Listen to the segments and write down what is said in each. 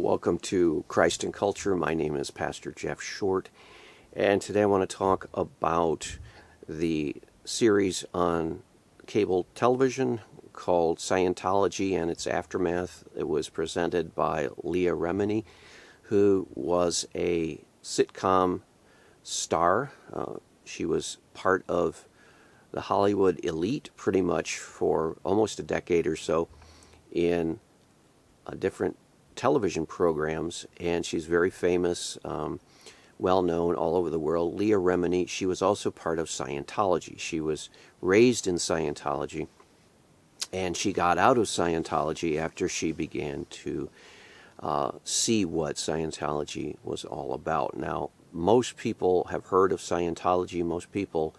welcome to Christ and Culture. My name is Pastor Jeff Short, and today I want to talk about the series on cable television called Scientology and its aftermath. It was presented by Lea Remini, who was a sitcom star. She was part of the Hollywood elite pretty much for almost a decade or so in different television programs, and she's very famous, well known all over the world. Lea Remini, she was also part of Scientology. She was raised in Scientology, and she got out of Scientology after she began to see what Scientology was all about. Now, most people have heard of Scientology. Most people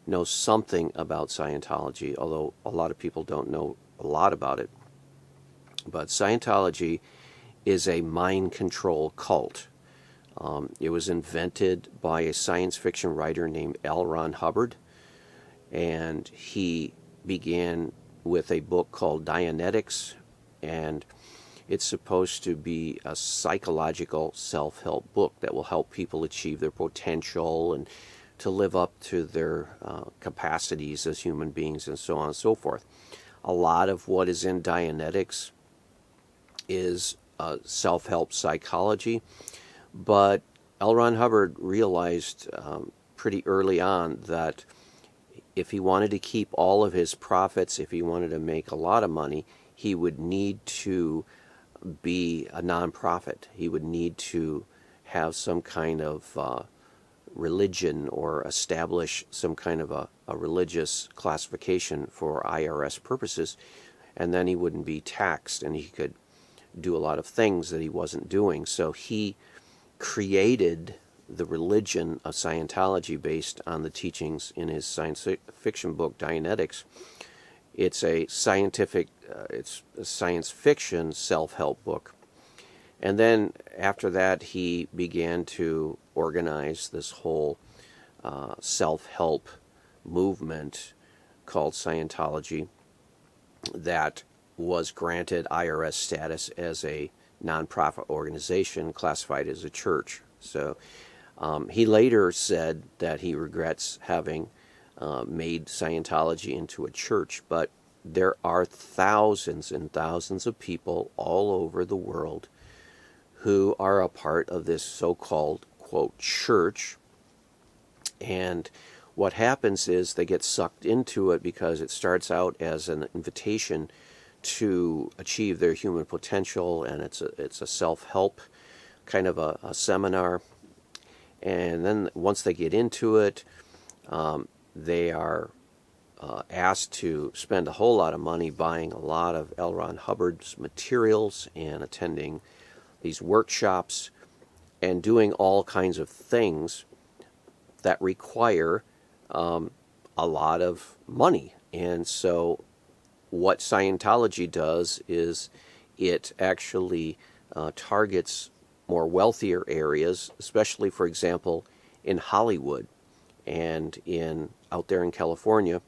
know something about Scientology, although a lot of people don't know a lot about it. But Scientology is a mind control cult. It was invented by a science fiction writer named L. Ron Hubbard, and he began with a book called Dianetics, and it's supposed to be a psychological self-help book that will help people achieve their potential and to live up to their capacities as human beings and so on and so forth. A lot of what is in Dianetics is self-help psychology, but L. Ron Hubbard realized pretty early on that if he wanted to keep all of his profits, if he wanted to make a lot of money, he would need to be a nonprofit. He would need to have some kind of religion or establish some kind of a religious classification for IRS purposes, and then he wouldn't be taxed and he could do a lot of things that he wasn't doing. So he created the religion of Scientology based on the teachings in his science fiction book Dianetics. It's a scientific, it's a science fiction self-help book. And then after that, he began to organize this whole self-help movement called Scientology that was granted IRS status as a nonprofit organization classified as a church. So he later said that he regrets having made Scientology into a church, but there are thousands and thousands of people all over the world who are a part of this so-called, quote, church. And what happens is they get sucked into it because it starts out as an invitation to achieve their human potential, and it's a self-help kind of a seminar. And then once they get into it, they are asked to spend a whole lot of money buying a lot of L. Ron Hubbard's materials and attending these workshops and doing all kinds of things that require a lot of money. And so what Scientology does is it actually targets more wealthier areas, especially, for example, in Hollywood and out there in California,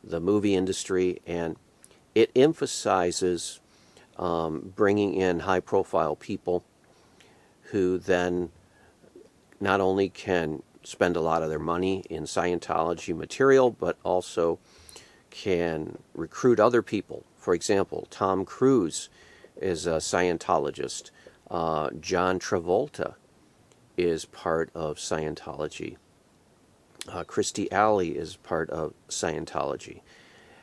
the movie industry, and it emphasizes bringing in high-profile people who then not only can spend a lot of their money in Scientology material, but also can recruit other people. For example, Tom Cruise is a Scientologist. John Travolta is part of Scientology. Christy Alley is part of Scientology.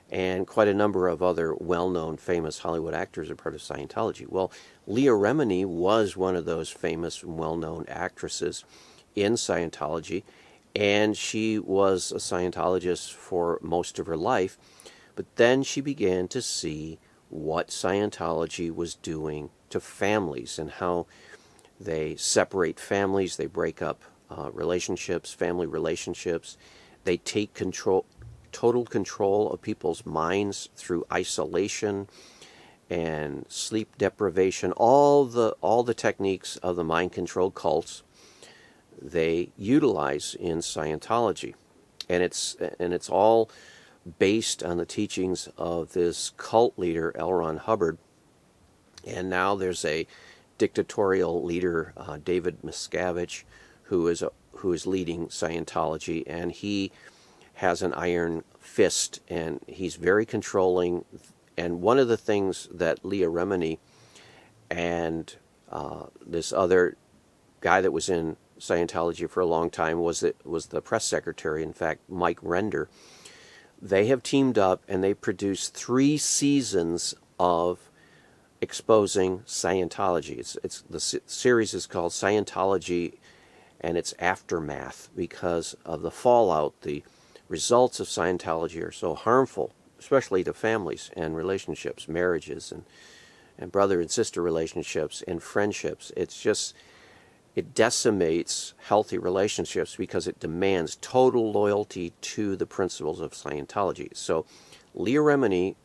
And quite a number of other well-known, famous Hollywood actors are part of Scientology. Well, Lea Remini was one of those famous and well-known actresses in Scientology, and she was a Scientologist for most of her life, but then she began to see what Scientology was doing to families and how they separate families, they break up relationships, family relationships, they take total control of people's minds through isolation and sleep deprivation, all the techniques of the mind control cults they utilize in Scientology. And it's all based on the teachings of this cult leader, L. Ron Hubbard. And now there's a dictatorial leader, David Miscavige, who is leading Scientology, and he has an iron fist, and he's very controlling. And one of the things that Lea Remini and this other guy that was in Scientology for a long time was the press secretary, in fact, Mike Render. They have teamed up and they produced 3 seasons of exposing Scientology. It's the series is called Scientology and its Aftermath, because of the fallout. The results of Scientology are so harmful, especially to families and relationships, marriages, and brother and sister relationships and friendships. It decimates healthy relationships because it demands total loyalty to the principles of Scientology. So Lea Remini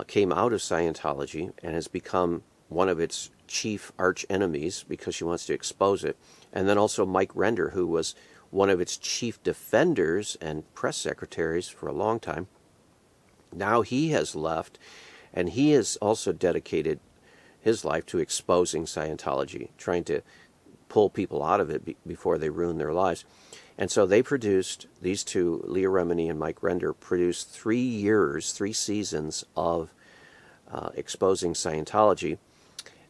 came out of Scientology and has become one of its chief arch enemies because she wants to expose it. And then also Mike Render, who was one of its chief defenders and press secretaries for a long time. Now he has left, and he has also dedicated his life to exposing Scientology, trying to pull people out of it before they ruin their lives. And so they produced, these two, Lea Remini and Mike Render, produced 3 seasons of exposing Scientology.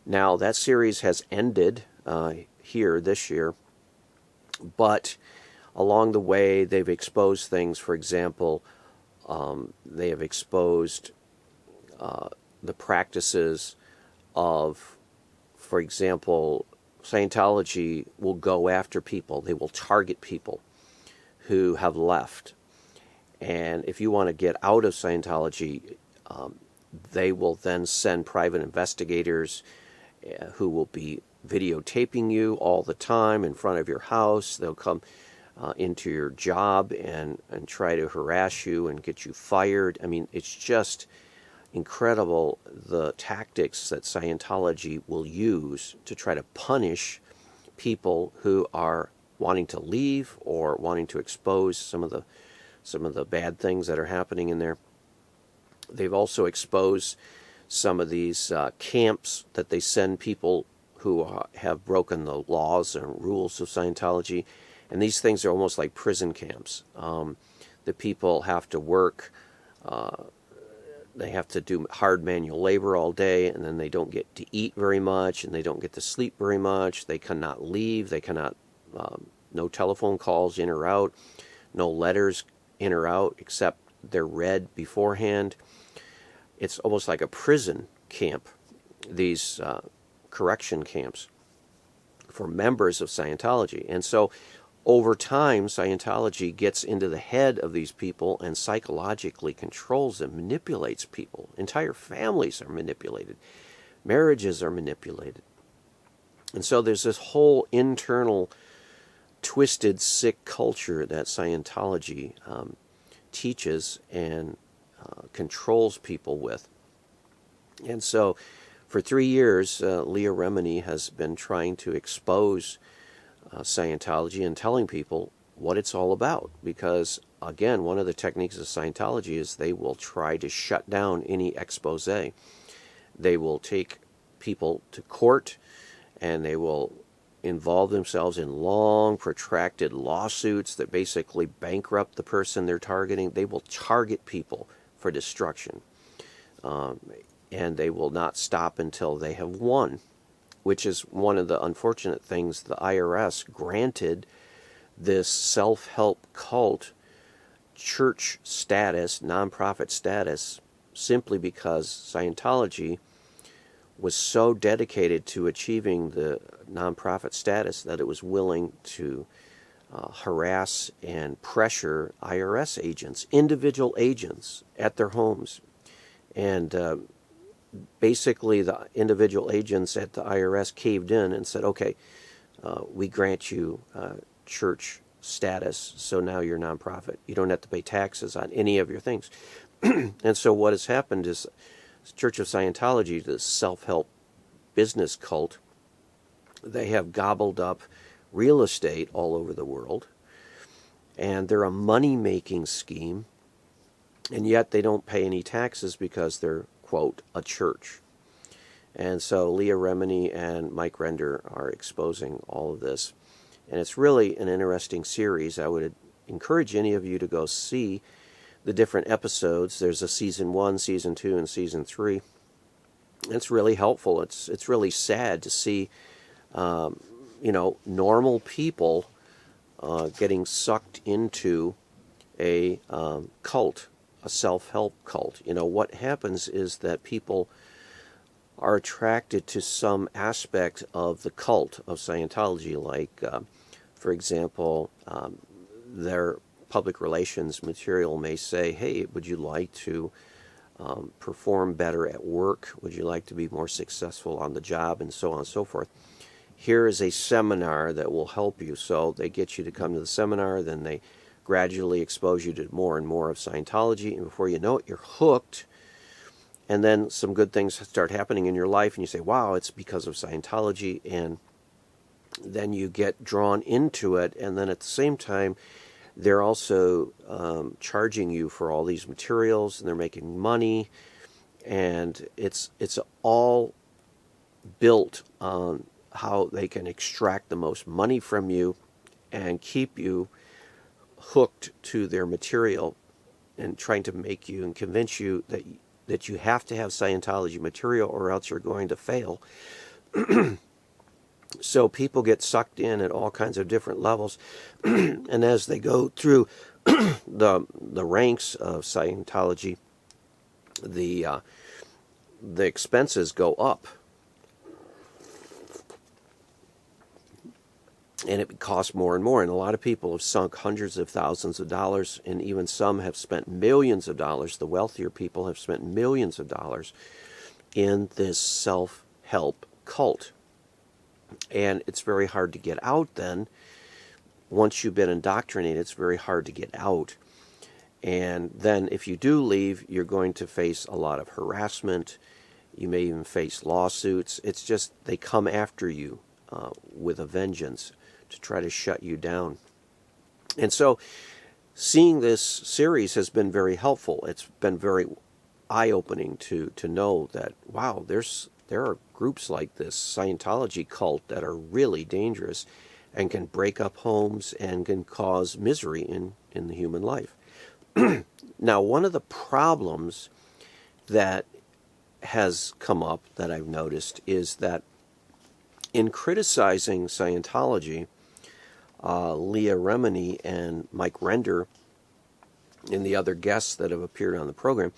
Now, that series has ended here this year, but along the way they've exposed things. For example, they have exposed the practices of, for example, Scientology will go after people. They will target people who have left. And if you want to get out of Scientology, they will then send private investigators who will be videotaping you all the time in front of your house. They'll come into your job and try to harass you and get you fired. I mean, it's just incredible the tactics that Scientology will use to try to punish people who are wanting to leave or wanting to expose some of the bad things that are happening in there. They've also exposed some of these camps that they send people who have broken the laws and rules of Scientology, and these things are almost like prison camps. The people have to work. They have to do hard manual labor all day, and then they don't get to eat very much, and they don't get to sleep very much. They cannot leave. They cannot, no telephone calls in or out, no letters in or out, except they're read beforehand. It's almost like a prison camp, these correction camps for members of Scientology. And so over time, Scientology gets into the head of these people and psychologically controls them, manipulates people. Entire families are manipulated. Marriages are manipulated. And so there's this whole internal, twisted, sick culture that Scientology teaches and controls people with. And so for 3 years, Lea Remini has been trying to expose Scientology and telling people what it's all about, because again, one of the techniques of Scientology is they will try to shut down any expose. They will take people to court and they will involve themselves in long, protracted lawsuits that basically bankrupt the person they're targeting. They will target people for destruction, and they will not stop until they have won, which is one of the unfortunate things. The IRS granted this self-help cult church status, nonprofit status, simply because Scientology was so dedicated to achieving the nonprofit status that it was willing to harass and pressure IRS agents, individual agents, at their homes. And basically the individual agents at the IRS caved in and said, okay, we grant you church status, so now you're nonprofit. You don't have to pay taxes on any of your things. And so what has happened is Church of Scientology, this self-help business cult, they have gobbled up real estate all over the world, and they're a money-making scheme, and yet they don't pay any taxes because they're, quote, a church. And so Lea Remini and Mike Render are exposing all of this. And it's really an interesting series. I would encourage any of you to go see the different episodes. There's a season 1, season 2, and season 3. It's really helpful. It's really sad to see, normal people getting sucked into a cult, a self-help cult. What happens is that people are attracted to some aspect of the cult of Scientology, like, for example, their public relations material may say, hey, would you like to perform better at work? Would you like to be more successful on the job? And so on and so forth. Here is a seminar that will help you. So they get you to come to the seminar, then they gradually expose you to more and more of Scientology, and before you know it, you're hooked. And then some good things start happening in your life, and you say, wow, it's because of Scientology, and then you get drawn into it, and then at the same time, they're also charging you for all these materials, and they're making money, and it's all built on how they can extract the most money from you and keep you hooked to their material, and trying to make you and convince you that you have to have Scientology material or else you're going to fail. So people get sucked in at all kinds of different levels, and as they go through the ranks of Scientology, the expenses go up, and it costs more and more. And a lot of people have sunk hundreds of thousands of dollars, and even some have spent millions of dollars. The wealthier people have spent millions of dollars in this self-help cult. And it's very hard to get out then. Once you've been indoctrinated, it's very hard to get out. And then if you do leave, you're going to face a lot of harassment. You may even face lawsuits. It's just they come after you with a vengeance to try to shut you down. And so seeing this series has been very helpful. It's been very eye-opening to know that, wow, there are groups like this Scientology cult that are really dangerous and can break up homes and can cause misery in the human life. Now, one of the problems that has come up that I've noticed is that in criticizing Scientology, Lea Remini and Mike Render and the other guests that have appeared on the program,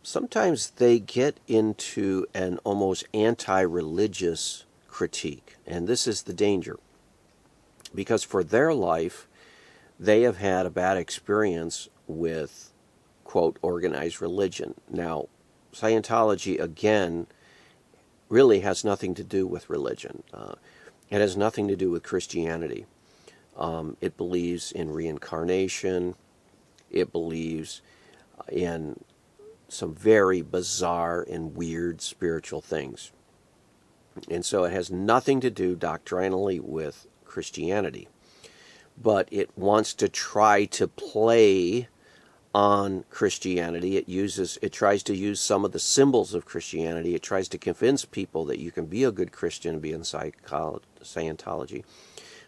sometimes they get into an almost anti-religious critique. And this is the danger. Because for their life, they have had a bad experience with, quote, organized religion. Now, Scientology, again, really has nothing to do with religion. It has nothing to do with Christianity. It believes in reincarnation. It believes in some very bizarre and weird spiritual things. And so it has nothing to do doctrinally with Christianity. But it wants to try to play on Christianity. It tries to use some of the symbols of Christianity. It tries to convince people that you can be a good Christian and be in Scientology.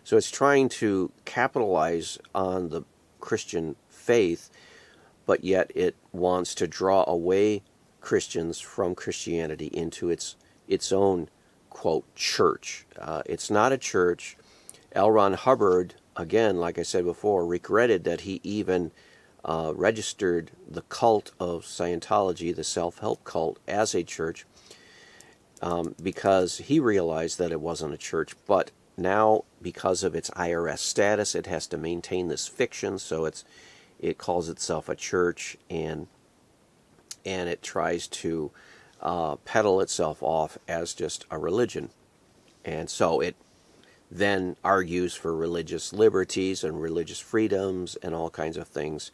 So it's trying to capitalize on the Christian faith, but yet it wants to draw away Christians from Christianity into its own, quote, church. It's not a church. L. Ron Hubbard, again, like I said before, regretted that he even registered the cult of Scientology, the self-help cult, as a church, because he realized that it wasn't a church. But now, because of its IRS status, it has to maintain this fiction, so it calls itself a church, and it tries to peddle itself off as just a religion. And so it then argues for religious liberties and religious freedoms and all kinds of things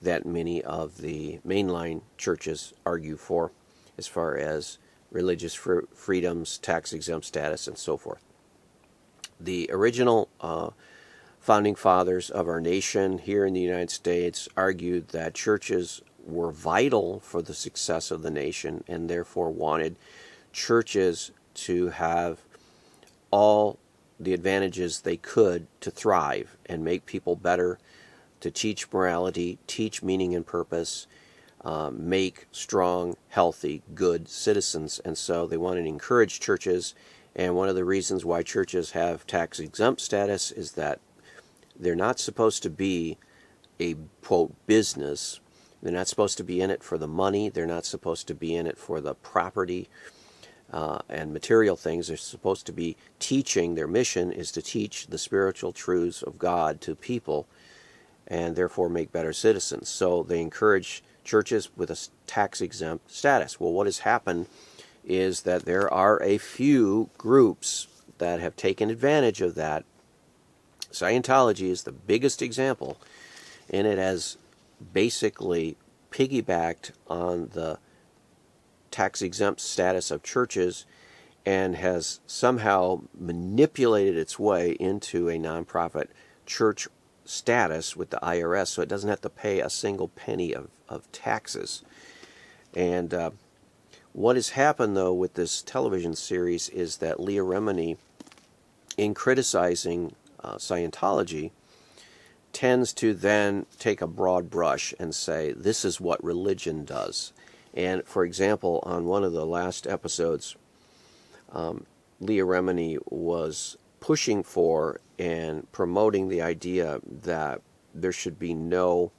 that many of the mainline churches argue for, as far as religious freedoms, tax-exempt status, and so forth. The original founding fathers of our nation here in the United States argued that churches were vital for the success of the nation, and therefore wanted churches to have all the advantages they could to thrive and make people better, to teach morality, teach meaning and purpose, make strong, healthy, good citizens. And so they want to encourage churches. And one of the reasons why churches have tax-exempt status is that they're not supposed to be a, quote, business. They're not supposed to be in it for the money. They're not supposed to be in it for the property and material things. They're supposed to be teaching. Their mission is to teach the spiritual truths of God to people and therefore make better citizens. So they encourage churches with a tax-exempt status. Well, what has happened is that there are a few groups that have taken advantage of that. Scientology is the biggest example, and it has basically piggybacked on the tax-exempt status of churches and has somehow manipulated its way into a nonprofit church status with the IRS, so it doesn't have to pay a single penny of taxes. And what has happened, though, with this television series is that Lea Remini, in criticizing Scientology, tends to then take a broad brush and say, this is what religion does. And, for example, on one of the last episodes, Lea Remini was pushing for and promoting the idea that there should be no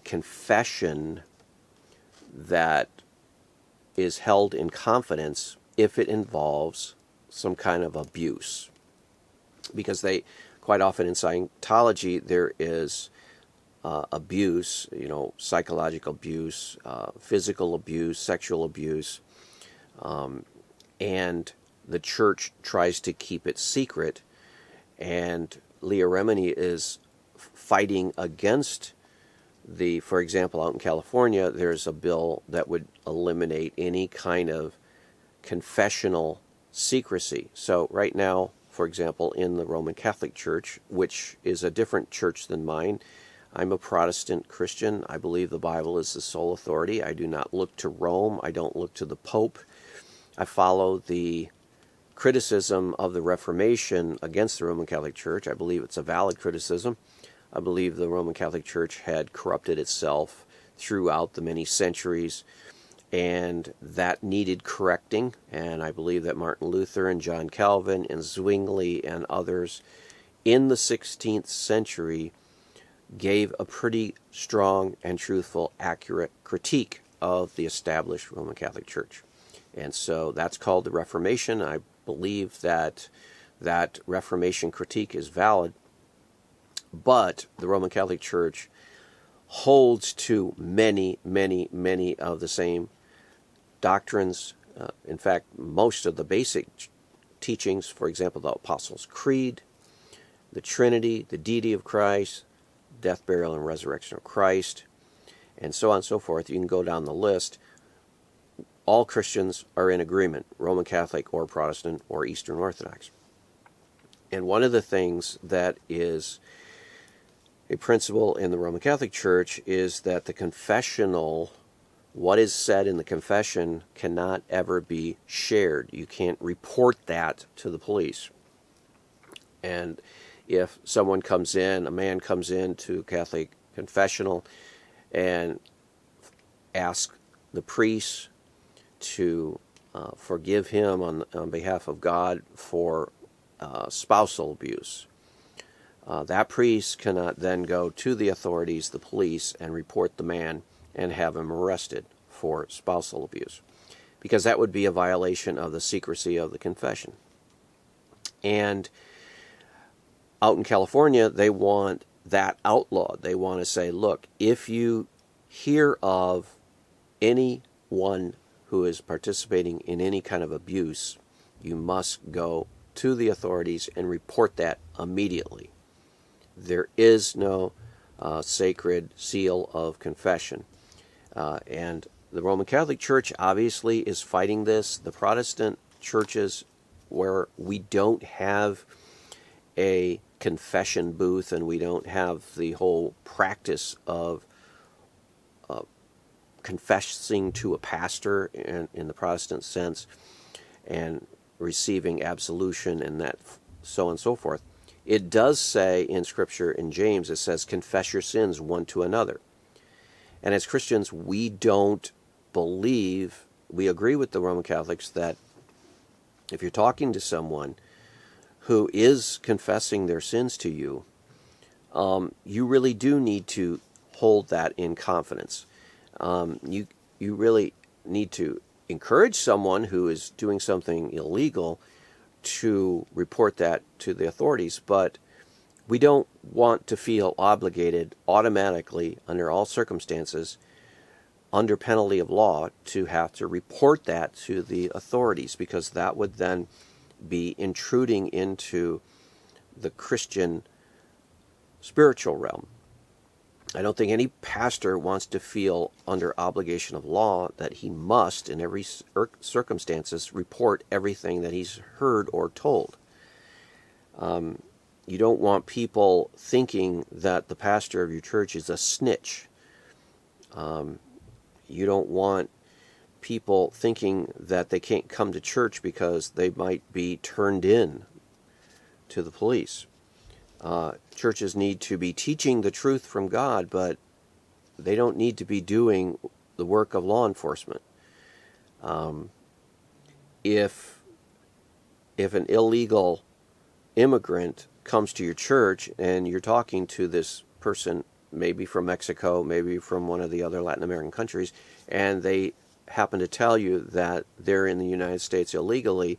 confession that is held in confidence if it involves some kind of abuse. Because quite often in Scientology there is abuse, psychological abuse, physical abuse, sexual abuse, and the church tries to keep it secret, and Lea Remini is fighting against for example, out in California, there's a bill that would eliminate any kind of confessional secrecy. So right now, for example, in the Roman Catholic Church, which is a different church than mine, I'm a Protestant Christian. I believe the Bible is the sole authority. I do not look to Rome. I don't look to the Pope. I follow the criticism of the Reformation against the Roman Catholic Church. I believe it's a valid criticism. I believe the Roman Catholic Church had corrupted itself throughout the many centuries, and that needed correcting. And I believe that Martin Luther and John Calvin and Zwingli and others in the 16th century gave a pretty strong and truthful, accurate critique of the established Roman Catholic Church. And so that's called the Reformation. I believe that Reformation critique is valid. But the Roman Catholic Church holds to many, many, many of the same doctrines. In fact, most of the basic teachings, for example, the Apostles' Creed, the Trinity, the deity of Christ, death, burial, and resurrection of Christ, and so on and so forth. You can go down the list. All Christians are in agreement, Roman Catholic or Protestant or Eastern Orthodox. And one of the things that is a principle in the Roman Catholic Church is that the confessional, what is said in the confession, cannot ever be shared. You can't report that to the police. And if someone comes in, a man comes in to Catholic confessional and asks the priest to forgive him on behalf of God for spousal abuse, that priest cannot then go to the authorities, the police, and report the man and have him arrested for spousal abuse, because that would be a violation of the secrecy of the confession. And out in California, they want that outlawed. They want to say, look, if you hear of anyone who is participating in any kind of abuse, you must go to the authorities and report that immediately. There is no sacred seal of confession. And the Roman Catholic Church obviously is fighting this. The Protestant churches, where we don't have a confession booth and we don't have the whole practice of confessing to a pastor in the Protestant sense and receiving absolution and that so on and so forth. It does say in Scripture in James, it says, confess your sins one to another. And as Christians, we don't believe, we agree with the Roman Catholics that if you're talking to someone who is confessing their sins to you, you really do need to hold that in confidence. You really need to encourage someone who is doing something illegal to report that to the authorities, but we don't want to feel obligated automatically under all circumstances, under penalty of law, to have to report that to the authorities, because that would then be intruding into the Christian spiritual realm. I don't think any pastor wants to feel under obligation of law that he must, in every circumstances, report everything that he's heard or told. You don't want people thinking that the pastor of your church is a snitch. You don't want people thinking that they can't come to church because they might be turned in to the police. Churches need to be teaching the truth from God, but they don't need to be doing the work of law enforcement. If an illegal immigrant comes to your church and you're talking to this person, maybe from Mexico, maybe from one of the other Latin American countries, and they happen to tell you that they're in the United States illegally,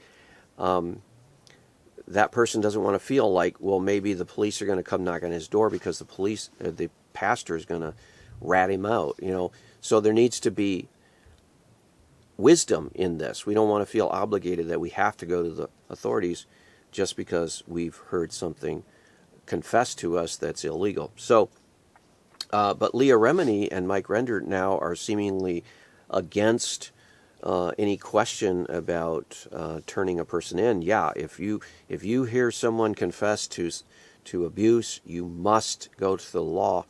that person doesn't want to feel like, well, maybe the police are going to come knock on his door because the pastor is going to rat him out, So there needs to be wisdom in this. We don't want to feel obligated that we have to go to the authorities just because we've heard something confessed to us that's illegal. So, but Lea Remini and Mike Render now are seemingly against any question about turning a person in. Yeah, if you hear someone confess to abuse, you must go to the law,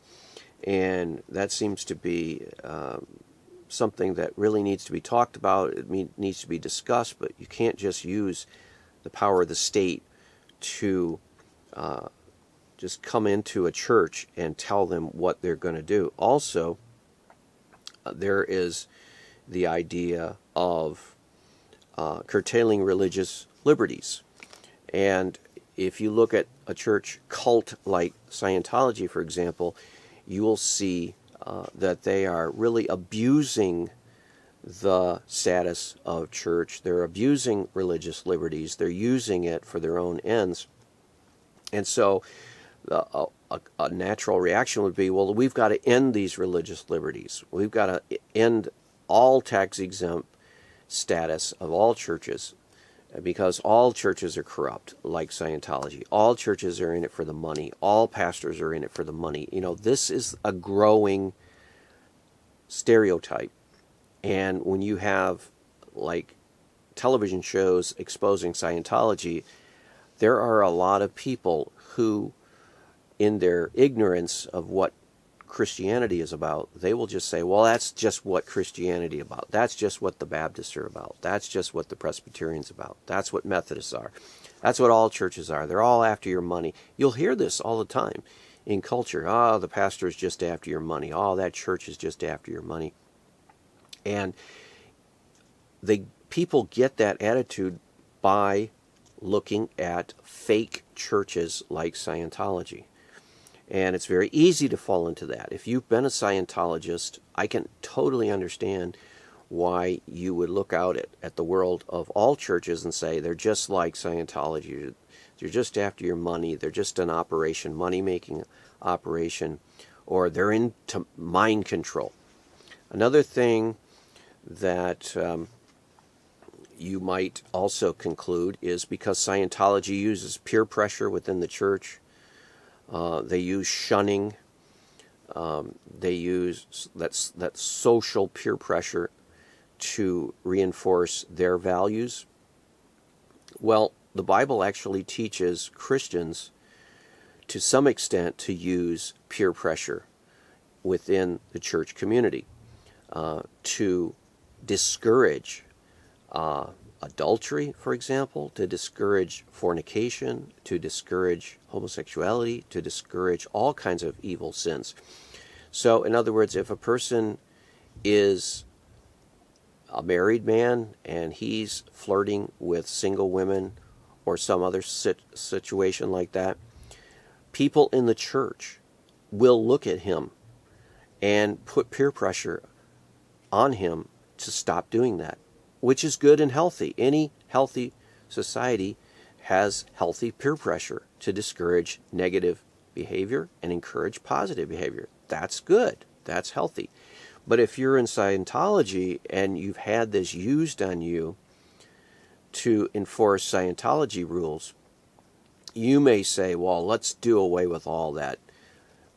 and that seems to be something that really needs to be talked about. It needs to be discussed, but you can't just use the power of the state to just come into a church and tell them what they're going to do. Also, there is the idea of curtailing religious liberties. And if you look at a church cult like Scientology, for example, you will see that they are really abusing the status of church. They're abusing religious liberties. They're using it for their own ends. And so a natural reaction would be, well, we've got to end these religious liberties. We've got to end all tax-exempt status of all churches, because all churches are corrupt, like Scientology. All churches are in it for the money. All pastors are in it for the money. This is a growing stereotype. And when you have, like, television shows exposing Scientology, there are a lot of people who, in their ignorance of what Christianity is about, they will just say, well, that's just what Christianity is about. That's just what the Baptists are about. That's just what the Presbyterians are about. That's what Methodists are. That's what all churches are. They're all after your money. You'll hear this all the time in culture. Oh, the pastor is just after your money. Oh, that church is just after your money. And people get that attitude by looking at fake churches like Scientology. And it's very easy to fall into that. If you've been a Scientologist, I can totally understand why you would look out at the world of all churches and say, they're just like Scientology. They're just after your money. They're just an operation, money-making operation. Or they're into mind control. Another thing that you might also conclude is because Scientology uses peer pressure within the church. They use shunning. They use that social peer pressure to reinforce their values. Well, the Bible actually teaches Christians to some extent to use peer pressure within the church community. to discourage adultery, for example, to discourage fornication, to discourage homosexuality, to discourage all kinds of evil sins. So, in other words, if a person is a married man and he's flirting with single women or some other situation like that, people in the church will look at him and put peer pressure on him to stop doing that, which is good and healthy. Any healthy society has healthy peer pressure to discourage negative behavior and encourage positive behavior. That's good. That's healthy. But if you're in Scientology and you've had this used on you to enforce Scientology rules, you may say, well, let's do away with all that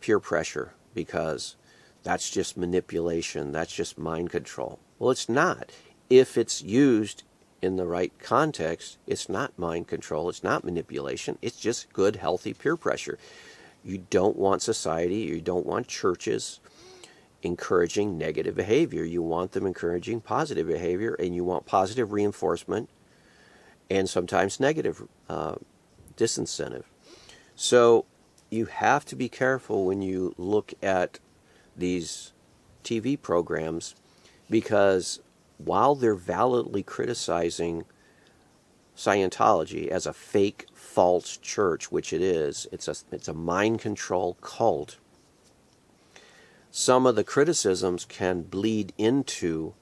peer pressure because that's just manipulation, that's just mind control. Well, it's not. If it's used in the right context, it's not mind control, it's not manipulation, it's just good, healthy peer pressure. You don't want society, you don't want churches encouraging negative behavior. You want them encouraging positive behavior, and you want positive reinforcement and sometimes negative disincentive. So you have to be careful when you look at these TV programs, because while they're validly criticizing Scientology as a fake, false church, which it is, it's a mind control cult, some of the criticisms can bleed into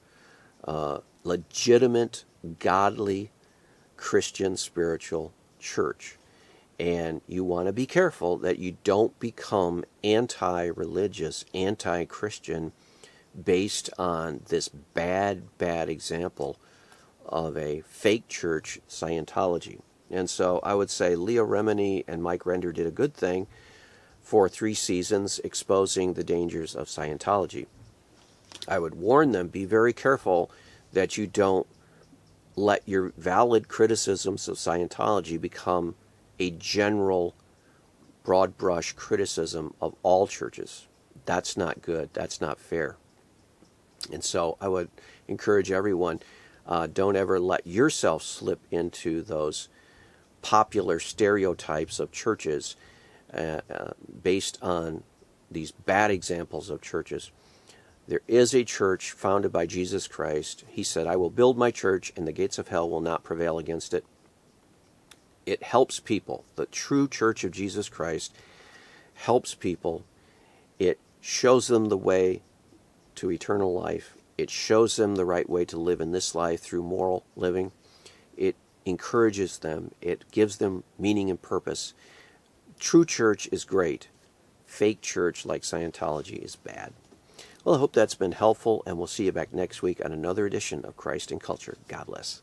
legitimate, godly, Christian spiritual church. And you want to be careful that you don't become anti-religious, anti-Christian based on this bad example of a fake church, Scientology. And so I would say Lea Remini and Mike Render did a good thing for 3 seasons exposing the dangers of Scientology. I would warn them, be very careful that you don't let your valid criticisms of Scientology become a general, broad brush criticism of all churches. That's not good. That's not fair. And so I would encourage everyone, don't ever let yourself slip into those popular stereotypes of churches based on these bad examples of churches. There is a church founded by Jesus Christ. He said, I will build my church, and the gates of hell will not prevail against it. It helps people. The true church of Jesus Christ helps people. It shows them the way to eternal life. It shows them the right way to live in this life through moral living. It encourages them. It gives them meaning and purpose. True church is great. Fake church like Scientology is bad. Well, I hope that's been helpful, and we'll see you back next week on another edition of Christ and Culture. God bless.